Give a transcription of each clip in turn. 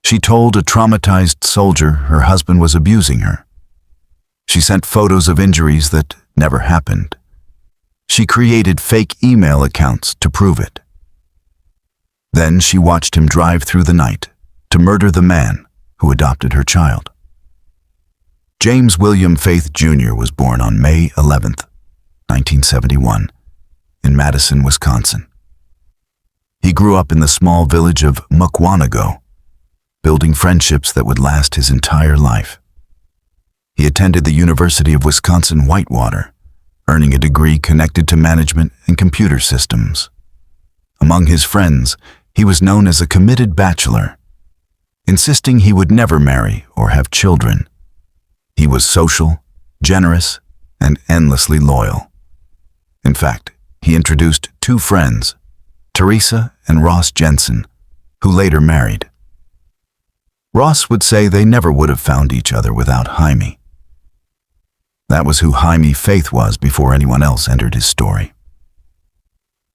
She told a traumatized soldier her husband was abusing her. She sent photos of injuries that never happened. She created fake email accounts to prove it. Then she watched him drive through the night to murder the man who adopted her child. James William Faith Jr. was born on May 11th, 1971, in Madison, Wisconsin. He grew up in the small village of Mukwonago, building friendships that would last his entire life. He attended the University of Wisconsin-Whitewater, earning a degree connected to management and computer systems. Among his friends, he was known as a committed bachelor, insisting he would never marry or have children. He was social, generous, and endlessly loyal. In fact, he introduced two friends, Teresa and Ross Jensen, who later married. Ross would say they never would have found each other without Jaime. That was who Jaime Faith was before anyone else entered his story.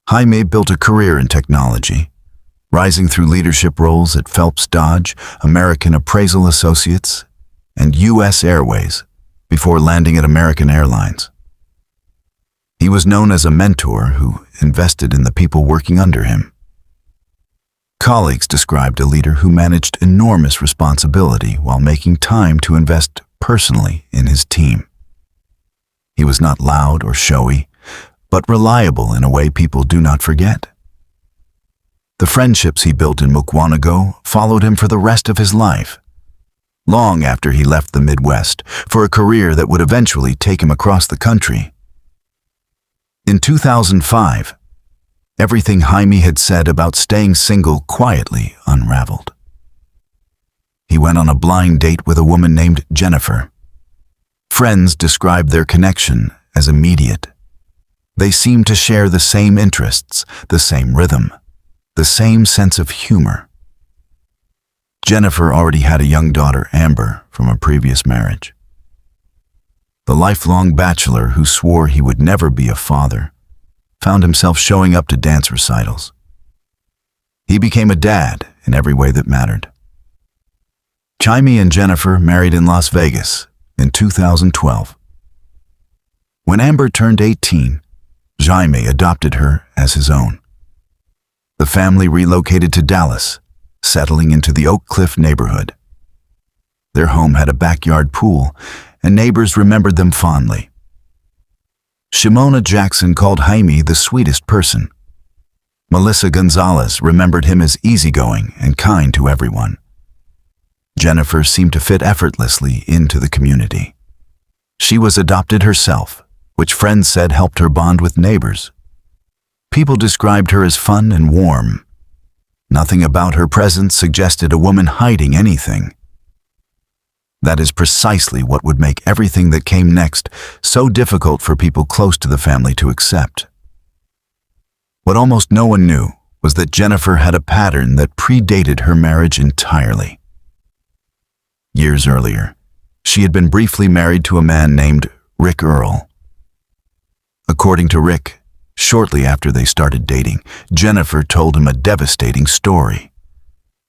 Jaime built a career in technology, rising through leadership roles at Phelps Dodge, American Appraisal Associates, and U.S. Airways before landing at American Airlines. He was known as a mentor who invested in the people working under him. Colleagues described a leader who managed enormous responsibility while making time to invest personally in his team. He was not loud or showy, but reliable in a way people do not forget. The friendships he built in Mukwonago followed him for the rest of his life, long after he left the Midwest for a career that would eventually take him across the country. In 2005, everything Jaime had said about staying single quietly unraveled. He went on a blind date with a woman named Jennifer. Friends described their connection as immediate. They seemed to share the same interests, the same rhythm, the same sense of humor. Jennifer already had a young daughter, Amber, from a previous marriage. The lifelong bachelor who swore he would never be a father found himself showing up to dance recitals. He became a dad in every way that mattered. Jaime and Jennifer married in Las Vegas in 2012. When Amber turned 18, Jaime adopted her as his own. The family relocated to Dallas, settling into the Oak Cliff neighborhood. Their home had a backyard pool, and neighbors remembered them fondly. Shimona Jackson called Jaime the sweetest person. Melissa Gonzalez remembered him as easygoing and kind to everyone. Jennifer seemed to fit effortlessly into the community. She was adopted herself, which friends said helped her bond with neighbors. People described her as fun and warm. Nothing about her presence suggested a woman hiding anything. That is precisely what would make everything that came next so difficult for people close to the family to accept. What almost no one knew was that Jennifer had a pattern that predated her marriage entirely. Years earlier, she had been briefly married to a man named Rick Earl. According to Rick, shortly after they started dating, Jennifer told him a devastating story.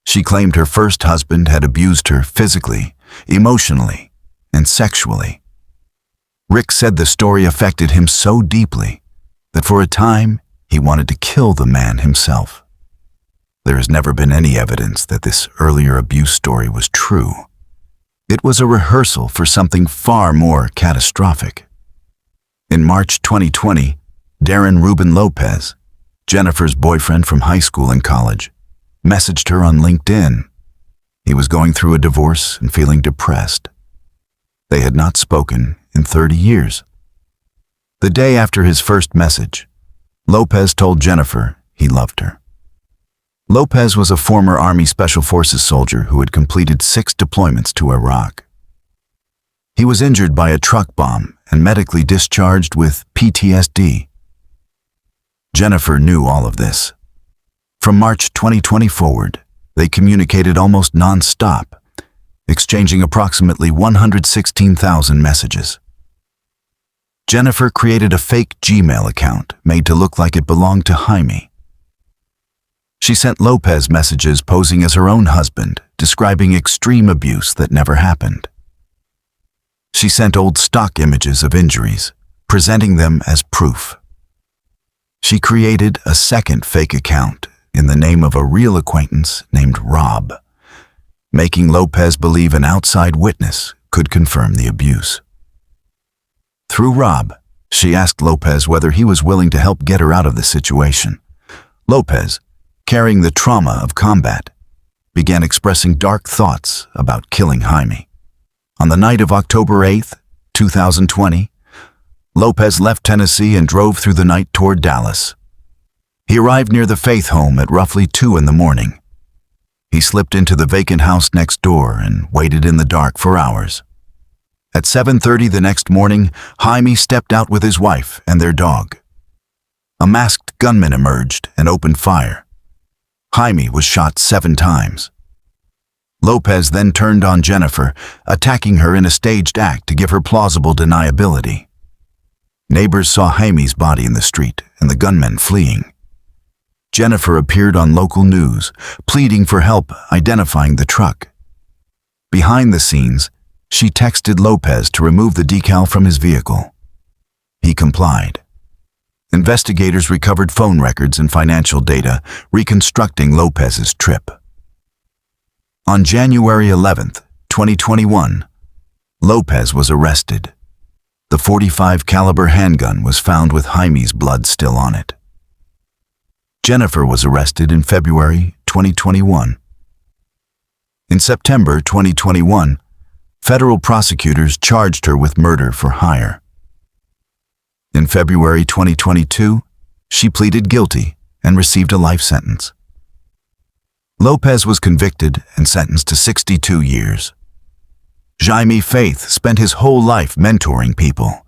She claimed her first husband had abused her physically, emotionally, and sexually. Rick said the story affected him so deeply that for a time he wanted to kill the man himself. There has never been any evidence that this earlier abuse story was true. It was a rehearsal for something far more catastrophic. In March 2020, Darren Ruben Lopez, Jennifer's boyfriend from high school and college, messaged her on LinkedIn. He was going through a divorce and feeling depressed. They had not spoken in 30 years. The day after his first message, Lopez told Jennifer he loved her. Lopez was a former Army Special Forces soldier who had completed 6 deployments to Iraq. He was injured by a truck bomb and medically discharged with PTSD. Jennifer knew all of this. From March 2020 forward, they communicated almost non-stop, exchanging approximately 116,000 messages. Jennifer created a fake Gmail account made to look like it belonged to Jaime. She sent Lopez messages posing as her own husband, describing extreme abuse that never happened. She sent old stock images of injuries, presenting them as proof. She created a second fake account in the name of a real acquaintance named Rob, making Lopez believe an outside witness could confirm the abuse. Through Rob, she asked Lopez whether he was willing to help get her out of the situation. Lopez, carrying the trauma of combat, began expressing dark thoughts about killing Jaime. On the night of October 8, 2020, Lopez left Tennessee and drove through the night toward Dallas. He arrived near the Faith home at roughly 2 a.m. He slipped into the vacant house next door and waited in the dark for hours. At 7:30 the next morning, Jaime stepped out with his wife and their dog. A masked gunman emerged and opened fire. Jaime was shot 7 times. Lopez then turned on Jennifer, attacking her in a staged act to give her plausible deniability. Neighbors saw Jaime's body in the street and the gunmen fleeing. Jennifer appeared on local news, pleading for help identifying the truck. Behind the scenes, she texted Lopez to remove the decal from his vehicle. He complied. Investigators recovered phone records and financial data, reconstructing Lopez's trip. On January 11, 2021, Lopez was arrested. The .45 caliber handgun was found with Jaime's blood still on it. Jennifer was arrested in February 2021. In September 2021, federal prosecutors charged her with murder for hire. In February 2022, she pleaded guilty and received a life sentence. Lopez was convicted and sentenced to 62 years. Jaime Faith spent his whole life mentoring people,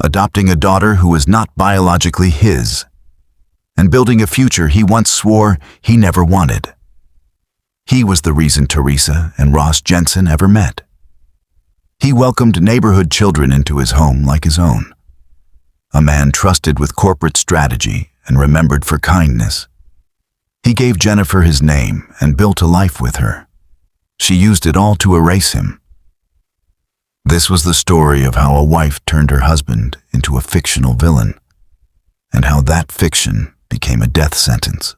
adopting a daughter who was not biologically his, and building a future he once swore he never wanted. He was the reason Teresa and Ross Jensen ever met. He welcomed neighborhood children into his home like his own. A man trusted with corporate strategy and remembered for kindness. He gave Jennifer his name and built a life with her. She used it all to erase him. This was the story of how a wife turned her husband into a fictional villain, and how that fiction became a death sentence.